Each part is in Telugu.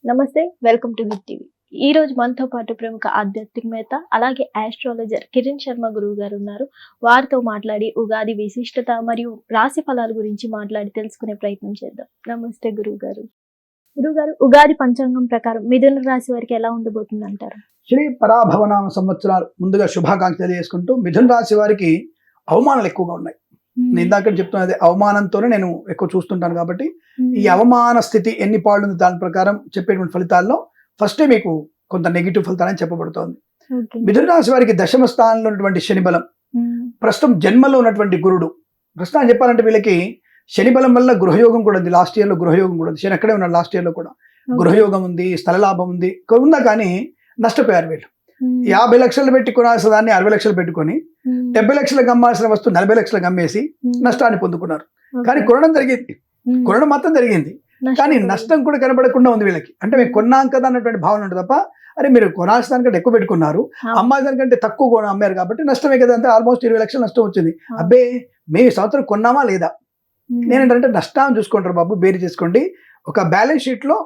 నమస్తే, వెల్కమ్ టు హిట్ టీవీ. ఈ రోజు మనతో పాటు ప్రముఖ ఆధ్యాత్మికవేత్త అలాగే ఆస్ట్రాలజర్ కిరణ్ శర్మ గురువు గారు ఉన్నారు. వారితో మాట్లాడి ఉగాది విశిష్టత మరియు రాశి ఫలాల గురించి మాట్లాడి తెలుసుకునే ప్రయత్నం చేద్దాం. నమస్తే గురువు గారు. ఉగాది పంచాంగం ప్రకారం మిథున రాశి వారికి ఎలా ఉండబోతుంది అంటారు? శ్రీ పరాభవనామ సంవత్సరాలు ముందుగా శుభాకాంక్షలు తెలియజేసుకుంటూ, మిథున రాశి వారికి అవమానాలు ఎక్కువగా ఉన్నాయి. నేను ఇందాక చెప్తున్నది అవమానంతోనే నేను ఎక్కువ చూస్తుంటాను కాబట్టి ఈ అవమాన స్థితి ఎన్ని పాళ్ళు ఉంది దాని ప్రకారం చెప్పేటువంటి ఫలితాల్లో ఫస్టే మీకు కొంత నెగిటివ్ ఫలితాలని చెప్పబడుతోంది. మిథున రాశి వారికి దశమ స్థానంలో ఉన్నటువంటి శని బలం, ప్రస్తుతం జన్మలో ఉన్నటువంటి గురుడు, ప్రస్తుతం చెప్పాలంటే వీళ్ళకి శని బలం వల్ల గృహయోగం కూడా ఉంది. లాస్ట్ ఇయర్ లో గృహయోగం కూడా ఉంది. శని అక్కడే ఉన్నాడు. లాస్ట్ ఇయర్ లో కూడా గృహయోగం ఉంది, స్థల లాభం ఉంది. ఉందా కానీ నష్టపోయారు వీళ్ళు. 50 లక్షలు పెట్టి కొనాల్సిన దాన్ని 60 లక్షలు పెట్టుకొని 70 లక్షలకు అమ్మాల్సిన వస్తువు 40 లక్షలకు అమ్మేసి నష్టాన్ని పొందుకున్నారు. కానీ కొనడం జరిగింది, కొనడం మాత్రం జరిగింది, కానీ నష్టం కూడా కనబడకుండా ఉంది వీళ్ళకి. అంటే మేము కొన్నాం కదా అన్నటువంటి భావన ఉంటుంది తప్ప, అరే మీరు కొనాల్సిన దానికంటే ఎక్కువ పెట్టుకున్నారు, అమ్మాయి దానికంటే తక్కువ అమ్మారు కాబట్టి నష్టమే కదా, అంటే ఆల్మోస్ట్ 20 లక్షలు నష్టం వచ్చింది. అబ్బే మేము ఈ సంవత్సరం కొన్నామా లేదా, నేనేంటంటే నష్టాన్ని చూసుకుంటారు బాబు, బేరీ చేసుకోండి. ఒక బ్యాలెన్స్ షీట్ లో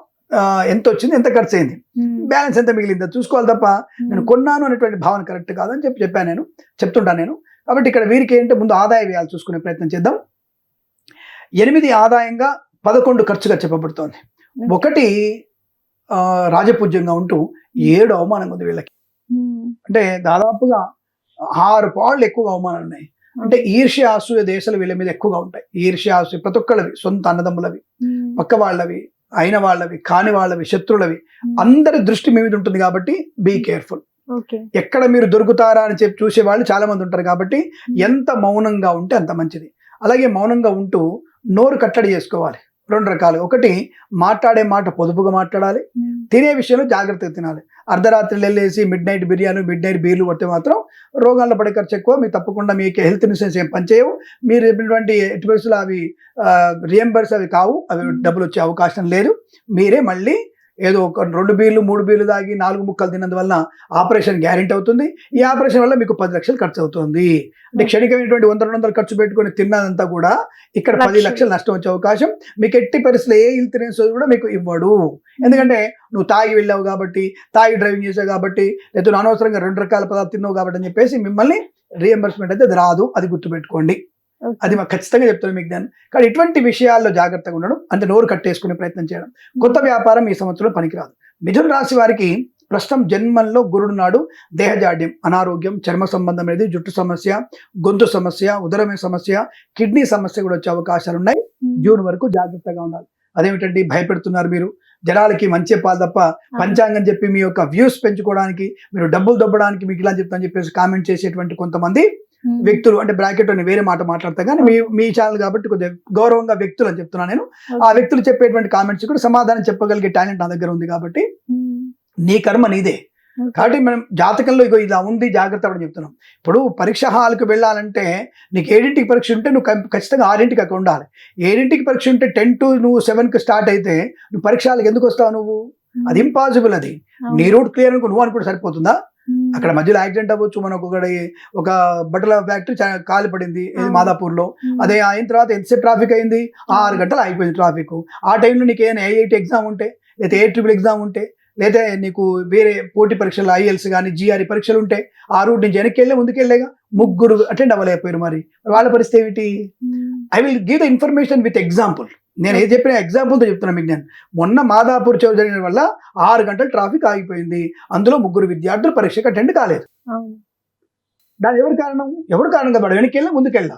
ఎంత వచ్చింది, ఎంత ఖర్చు అయింది, బ్యాలెన్స్ ఎంత మిగిలిందో చూసుకోవాలి తప్ప నేను కొన్నాను అనేటువంటి భావన కరెక్ట్ కాదని చెప్పాను, చెప్తుంటాను నేను. కాబట్టి ఇక్కడ వీరికి ఏంటంటే ముందు ఆదాయ వ్యయాలు చూసుకునే ప్రయత్నం చేద్దాం. 8 ఆదాయంగా 11 ఖర్చుగా చెప్పబడుతోంది. 1 రాజపూజ్యంగా ఉంటూ 7 అవమానంగా ఉంది వీళ్ళకి. అంటే దాదాపుగా 6 పాళ్ళు ఎక్కువగా అవమానాలు ఉన్నాయి. అంటే ఈర్ష్య అసూయ దేశాలు వీళ్ళ మీద ఎక్కువగా ఉంటాయి. ఈర్ష్య అసూయ ప్రతి ఒక్కళ్ళవి, సొంత అన్నదమ్ములవి, పక్క వాళ్ళవి, అయిన వాళ్ళవి, కాని వాళ్ళవి, శత్రులవి, అందరి దృష్టి మీ మీద ఉంటుంది. కాబట్టి బీ కేర్ఫుల్. ఎక్కడ మీరు దొరుకుతారా అని చెప్పి చూసే వాళ్ళు చాలా మంది ఉంటారు. కాబట్టి ఎంత మౌనంగా ఉంటే అంత మంచిది. అలాగే మౌనంగా ఉంటూ నోరు కట్టడి చేసుకోవాలి. 2 రకాలు. 1 మాట్లాడే మాట పొదుపుగా మాట్లాడాలి, తినే విషయంలో జాగ్రత్తగా తినాలి. అర్ధరాత్రి వెళ్ళేసి mid night biryani, mid night బీర్లు కొడితే మాత్రం రోగాల్లో పడే ఖర్చు ఎక్కువ. మీరు తప్పకుండా మీకు హెల్త్ ఇన్సూరెన్స్ ఏం పనిచేయవు. మీరు చెప్పినటువంటి ఎట్టి పరిస్థితులు అవి రియంబర్స్ అవి కావు, అవి డబ్బులు వచ్చే అవకాశం లేదు. మీరే మళ్ళీ ఏదో ఒక 2 బీర్లు 3 బీర్లు తాగి 4 ముక్కలు తిన్నందువల్ల ఆపరేషన్ గ్యారెంటీ అవుతుంది. ఈ ఆపరేషన్ వల్ల మీకు 10 లక్షలు ఖర్చు అవుతుంది. అంటే క్షణికమైనటువంటి 100-200 ఖర్చు పెట్టుకుని తిన్నదంతా కూడా ఇక్కడ 10 లక్షలు నష్టం వచ్చే అవకాశం. మీకు ఎట్టి పరిస్థితులు ఏ ఇన్సూరెన్స్ కూడా మీకు ఇవ్వడు. ఎందుకంటే నువ్వు తాగి వెళ్ళావు కాబట్టి, తాగి డ్రైవింగ్ చేసావు కాబట్టి, లేదా అనవసరంగా 2 రకాల పదార్థాలు తిన్నావు కాబట్టి అని చెప్పేసి మిమ్మల్ని రియంబర్స్మెంట్ అయితే అది రాదు. అది గుర్తుపెట్టుకోండి. అది మాకు ఖచ్చితంగా చెప్తాను మీకు దాన్ని. కానీ ఇటువంటి విషయాల్లో జాగ్రత్తగా ఉండడం, అంటే నోరు కట్టేసుకునే ప్రయత్నం చేయడం. కొత్త వ్యాపారం ఈ సంవత్సరంలో పనికిరాదు. మిథున రాశి వారికి ప్రస్తుతం జన్మంలో గురుడు నాడు దేహజాడ్యం, అనారోగ్యం, చర్మ సంబంధం అనేది, జుట్టు సమస్య, గొంతు సమస్య, ఉదరమే సమస్య, కిడ్నీ సమస్య కూడా వచ్చే అవకాశాలు ఉన్నాయి. జూన్ వరకు జాగ్రత్తగా ఉండాలి. అదేమిటండి భయపెడుతున్నారు మీరు, జనాలకి మంచి పాలు తప్ప పంచాంగం చెప్పి మీ యొక్క వ్యూస్ పెంచుకోవడానికి, మీరు డబ్బులు దొబ్బడానికి మీకు ఇలా చెప్తాను చెప్పేసి కామెంట్ చేసేటువంటి కొంతమంది వ్యక్తులు, అంటే బ్రాకెట్ అని వేరే మాట మాట్లాడతా కానీ మీ ఛానల్ కాబట్టి కొద్దిగా గౌరవంగా వ్యక్తులు అని చెప్తున్నాను నేను. ఆ వ్యక్తులు చెప్పేటువంటి కామెంట్స్ కూడా సమాధానం చెప్పగలిగే టాలెంట్ నా దగ్గర ఉంది. కాబట్టి నీ కర్మ నీదే. కాబట్టి మనం జాతకంలో ఇగో ఇలా ఉంది, జాగ్రత్త అని చెప్తున్నాం. ఇప్పుడు పరీక్ష హాల్కి వెళ్ళాలంటే నీకు 7ంటికి పరీక్ష ఉంటే నువ్వు ఖచ్చితంగా 6ంటికి అక్కడ ఉండాలి. 7ంటికి పరీక్ష ఉంటే 10 to నువ్వు 7కి స్టార్ట్ అయితే నువ్వు పరీక్ష హాల్కి ఎందుకు వస్తావు? నువ్వు అది ఇంపాసిబుల్. అది నీ రూట్ క్లియర్ అనుకో, నువ్వు అనుకుంటే సరిపోతుందా? అక్కడ మధ్యలో యాక్సిడెంట్ అవ్వచ్చు. మనకు ఒక బట్టల ఫ్యాక్టరీ కాలి పడింది మాదాపూర్ లో. అదే అయిన తర్వాత ఎంతసేపు ట్రాఫిక్ అయింది? 6 గంటలు అయిపోయింది ట్రాఫిక్. ఆ టైంలో నీకు ఏమైనా ఐఐటి ఎగ్జామ్ ఉంటే, లేదా ARRR ఎగ్జామ్ ఉంటే, లేదా నీకు వేరే పోటీ పరీక్షలు IELTS కానీ GRE పరీక్షలు ఉంటే ఆ రూట్ నుంచి వెనక్కి వెళ్ళే ముందుకెళ్ళేగా 3 అటెండ్ అవ్వలేకపోయారు. మరి వాళ్ళ పరిస్థితి ఏమిటి? I will give the information with example. నేను ఏది చెప్పిన ఎగ్జాంపుల్తో చెప్తున్నా మీకు. నేను మొన్న మాదాపూర్ చౌ జరిగిన వల్ల 6 గంటలు ట్రాఫిక్ ఆగిపోయింది. అందులో 3 విద్యార్థులు పరీక్షకు అటెండ్ కాలేదు. దాని ఎవరు కారణం? కాదు, వెనక్కి వెళ్ళా ముందుకెళ్ళా.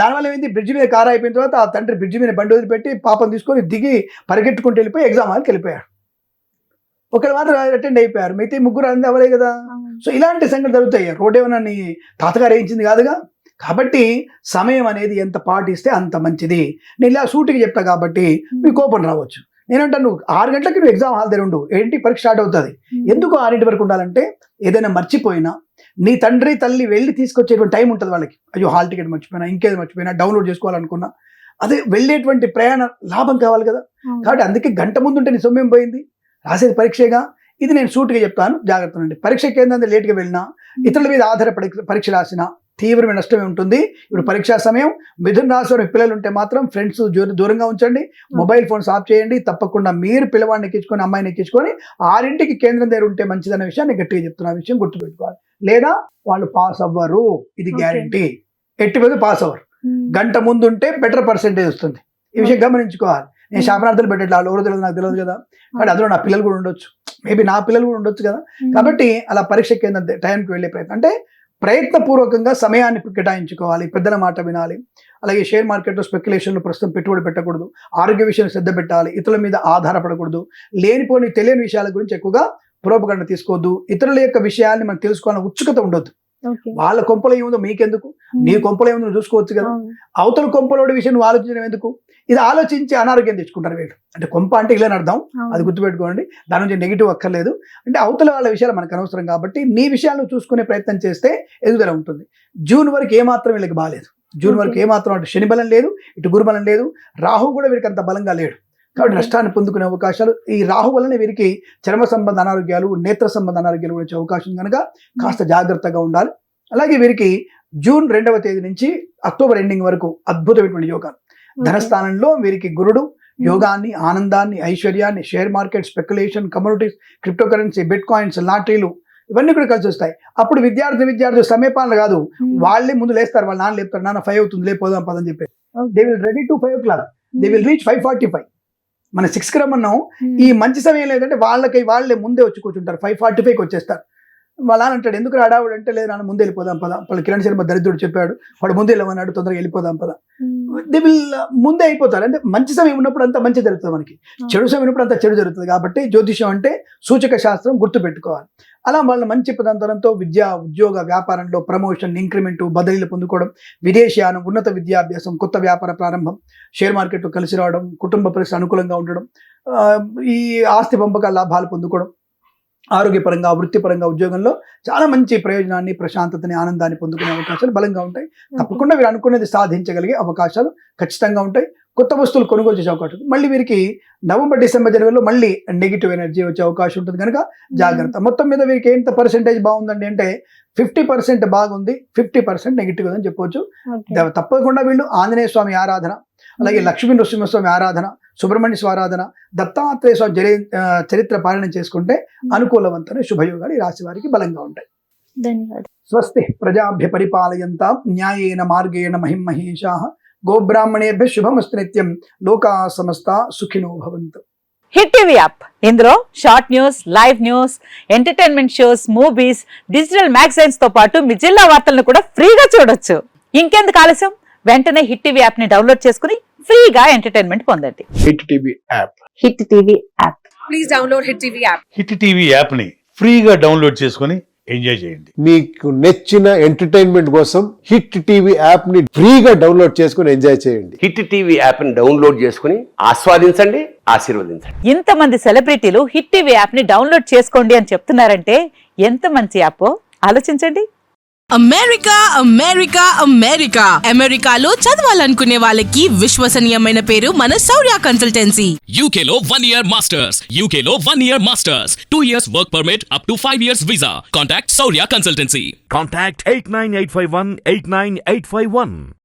దానివల్ల ఏమైంది? బ్రిడ్జ్ మీద కారు అయిపోయిన తర్వాత ఆ తండ్రి బ్రిడ్జ్ మీద బండి వదిలిపెట్టి పాపం తీసుకొని దిగి పరిగెట్టుకుంటూ వెళ్ళిపోయి ఎగ్జామ్ హాల్కి వెళ్ళిపోయాడు. ఒకరు మాత్రం అటెండ్ అయిపోయారు, మిగతా 3 అంది అవ్వలే కదా. సో ఇలాంటి సంగతి జరుగుతాయి. రోడ్ ఏమన్నా నీ తాతగారు వేయించింది కాదుగా. కాబట్టి సమయం అనేది ఎంత పాటిస్తే అంత మంచిది. నేను ఇలా సూటికి చెప్తా కాబట్టి మీకు కోపం రావచ్చు. నేనంటాను, నువ్వు 6 గంటలకి నువ్వు ఎగ్జామ్ హాల్ దగ్గర ఉండు, 7ంటికి పరీక్ష స్టార్ట్ అవుతుంది. ఎందుకు 6 వరకు ఉండాలంటే ఏదైనా మర్చిపోయినా నీ తండ్రి తల్లి వెళ్ళి తీసుకొచ్చేటువంటి టైం ఉంటుంది వాళ్ళకి. అయ్యో హాల్ టికెట్ మర్చిపోయినా, ఇంకేది మర్చిపోయినా, డౌన్లోడ్ చేసుకోవాలనుకున్నా, అదే వెళ్ళేటువంటి ప్రయాణ లాభం కావాలి కదా. కాబట్టి అందుకే గంట ముందు ఉంటే నీ సొమ్మేం పోయింది? రాసేది పరీక్షగా. ఇది నేను సూటిగా చెప్తాను, జాగ్రత్త. పరీక్ష కేంద్రం లేట్గా వెళ్ళినా, ఇతరుల మీద ఆధారపడి పరీక్ష రాసినా, తీవ్రమైన నష్టమే ఉంటుంది. ఇప్పుడు పరీక్షా సమయం. మిథున రాశి వారి పిల్లలు ఉంటే మాత్రం ఫ్రెండ్స్ దూరంగా ఉంచండి, మొబైల్ ఫోన్స్ ఆఫ్ చేయండి. తప్పకుండా మీరు పిల్లవాడిని ఎక్కించుకొని అమ్మాయిని ఎక్కించుకొని 6ంటికి కేంద్రం దగ్గర ఉంటే మంచిదన్న విషయాన్ని గట్టిగా చెప్తున్నా, విషయం గుర్తుపెట్టుకోవాలి. లేదా వాళ్ళు పాస్ అవ్వరు, ఇది గ్యారంటీ. ఎట్టి మీద పాస్ అవ్వరు. గంట ముందు ఉంటే బెటర్ పర్సెంటేజ్ వస్తుంది. ఈ విషయం గమనించుకోవాలి. నేను శాపనార్థాలు పెట్టట్లా, వాళ్ళు ఎవరో తెలియదు, నాకు తెలియదు కదా. కానీ అందులో నా పిల్లలు కూడా ఉండొచ్చు, మేబీ నా పిల్లలు కూడా ఉండొచ్చు కదా. కాబట్టి అలా పరీక్ష కేంద్రం టైంకి వెళ్ళే ప్రయత్నం, అంటే ప్రయత్నపూర్వకంగా సమయాన్ని కేటాయించుకోవాలి, పెద్దల మాట వినాలి. అలాగే షేర్ మార్కెట్లో స్పెక్యులేషన్లు ప్రస్తుతం పెట్టుబడి పెట్టకూడదు, ఆరోగ్య విషయాలు శ్రద్ధ పెట్టాలి, ఇతరుల మీద ఆధారపడకూడదు, లేనిపోని తెలియని విషయాల గురించి ఎక్కువగా ప్రోపగండ తీసుకోవద్దు, ఇతరుల యొక్క విషయాన్ని మనం తెలుసుకోవాలని ఉత్సుకత ఉండొద్దు. వాళ్ళ కొంపలో ఏముందో మీకెందుకు, నీ కొంపలో ఏముందో నువ్వు చూసుకోవచ్చు కదా. అవతల కొంపలోడి విషయం నువ్వు ఆలోచించడం ఎందుకు? ఇది ఆలోచించి అనారోగ్యం తెచ్చుకుంటారు వీళ్ళు. అంటే కొంప అంటే ఇలా అర్థం, అది గుర్తుపెట్టుకోండి. దాని నుంచి నెగిటివ్ అక్కర్లేదు. అంటే అవతల వాళ్ళ విషయాలు మనకు అనవసరం కాబట్టి నీ విషయాలను చూసుకునే ప్రయత్నం చేస్తే ఎదుగుదల ఉంటుంది. జూన్ వరకు ఏమాత్రం వీళ్ళకి బాగాలేదు. జూన్ వరకు ఏమాత్రం అటు శని బలం లేదు, ఇటు గురు బలం లేదు, రాహు కూడా వీరికి అంత బలంగా లేడు. కాబట్టి నష్టాన్ని పొందుకునే అవకాశాలు, ఈ రాహు వలన వీరికి చర్మ సంబంధ అనారోగ్యాలు, నేత్ర సంబంధ అనారోగ్యాలు వచ్చే అవకాశం కనుక కాస్త జాగ్రత్తగా ఉండాలి. అలాగే వీరికి జూన్ 2వ తేదీ నుంచి అక్టోబర్ ఎండింగ్ వరకు అద్భుతమైనటువంటి యోగాలు. ధనస్థానంలో వీరికి గురుడు యోగాన్ని, ఆనందాన్ని, ఐశ్వర్యాన్ని, share market, speculation, commodities, crypto currency, bitcoins, లాటరీలు ఇవన్నీ కూడా కలిసి వస్తాయి. అప్పుడు విద్యార్థి సమయపాలన కాదు, వాళ్ళే ముందు లేస్తారు. వాళ్ళ నాన్న లేపుతారు, నాన్న 5 అవుతుంది లేకపోదాం పదని చెప్పి. They will ready to 5 o'clock, they will reach 5:45. మన 6కి రమ్మన్నాం. ఈ మంచి సమయం లేదంటే వాళ్ళే ముందే వచ్చి కూర్చుంటారు, 5:45కి వచ్చేస్తారు. వాళ్ళ నాన్న అంటాడు, ఎందుకు రాడావుడు అంటే, లేదు నాన్న ముందే వెళ్ళిపోదాం పద, వాళ్ళు కిరణ్ శర్మ దరిద్రుడు చెప్పాడు, వాడు ముందే వెళ్ళమన్నాడు, తొందరగా వెళ్ళిపోదాం పద. దే విల్ ముందే అయిపోతారు. అంటే మంచి సమయం ఉన్నప్పుడు అంతా మంచి జరుగుతుంది, మనకి చెడు సమయం ఉన్నప్పుడు అంతా చెడు జరుగుతుంది. కాబట్టి జ్యోతిషం అంటే సూచక శాస్త్రం, గుర్తుపెట్టుకోవాలి. అలా వాళ్ళ మంచి పదంతరంతో విద్య, ఉద్యోగ, వ్యాపారంలో ప్రమోషన్, ఇంక్రిమెంట్, బదిలీలు పొందుకోవడం, విదేశీయానం, ఉన్నత విద్యాభ్యాసం, కొత్త వ్యాపార ప్రారంభం, షేర్ మార్కెట్లో కలిసి రావడం, కుటుంబ పరిస్థితి అనుకూలంగా ఉండడం, ఈ ఆస్తి పంపకాల లాభాలు పొందుకోవడం, ఆరోగ్యపరంగా, వృత్తిపరంగా, ఉద్యోగంలో చాలా మంచి ప్రయోజనాన్ని, ప్రశాంతతని, ఆనందాన్ని పొందుకునే అవకాశాలు బలంగా ఉంటాయి. తప్పకుండా వీరు అనుకునేది సాధించగలిగే అవకాశాలు ఖచ్చితంగా ఉంటాయి. కొత్త వస్తువులు కొనుగోలు చేసే అవకాశం ఉంటుంది. మళ్ళీ వీరికి నవంబర్, డిసెంబర్, జనవరిలో మళ్ళీ నెగిటివ్ ఎనర్జీ వచ్చే అవకాశం ఉంటుంది కనుక జాగ్రత్త. మొత్తం మీద వీరికి ఎంత పర్సెంటేజ్ బాగుందండి అంటే 50% బాగుంది, 50% నెగిటివ్ అని చెప్పవచ్చు. తప్పకుండా వీళ్ళు ఆంజనేయ స్వామి ఆరాధన, అలాగే లక్ష్మీ నరసింహస్వామి ఆరాధన, సుబ్రహ్మణ్య స్వారాధన, దత్తాత్రేయ స్వామి చరిత్ర పాలన చేసుకుంటే అనుకూలవంతమైన శుభయోగాలు ఈ రాశి వారికి బలంగా ఉంటాయి. ధన్యవాదాలు. స్వస్తి ప్రజాభ్య పరిపాలయంతాం న్యాయేన మార్గేణ మహిం మహేషాః గోబ్రాహ్మణేభ్య శుభమస్తు నిత్యం. లోకా సమస్తా సుఖినో భవంతు. హిట్ టీవీ యాప్, ఇందులో short news, live news, entertainment shows, movies, digital magazines తో పాటు మీ జిల్లా వార్తలను కూడా ఫ్రీగా చూడొచ్చు. ఇంకెందుకు ఆలస్యం, వెంటనే హిట్ టీవీ యాప్ ని డౌన్లోడ్ చేసుకుని ఫ్రీగా ఎంటర్టైన్మెంట్ పొందండి. Hit TV app, hit TV app. Please download hit TV app. Hit TV app ని ఫ్రీగా డౌన్లోడ్ చేసుకొని ఎంజాయ్ చేయండి. మీకు నచ్చిన ఎంటర్టైన్మెంట్ కోసం హిట్ టీవీ యాప్ ని ఫ్రీగా డౌన్లోడ్ చేసుకొని ఎంజాయ్ చేయండి. హిట్ టీవీ యాప్ ని డౌన్లోడ్ చేసుకుని ఆస్వాదించండి, ఆశీర్వదించండి. ఇంతమంది సెలబ్రిటీలు హిట్ టీవీ యాప్ ని డౌన్లోడ్ చేసుకోండి అని చెప్తున్నారంటే ఎంత మంచి యాప్ ఆలోచించండి. అమెరికా అమెరికా అమెరికా అమెరికాలో చదవాలనుకునే వాళ్ళకి విశ్వసనీయమైన పేరు మన శౌర్య కన్సల్టెన్సీ. UK లో 1 year masters, UK లో 1 year masters, 2 years work permit up to 5 years visa. Contact Saurya Consultancy. Contact 89851 89851.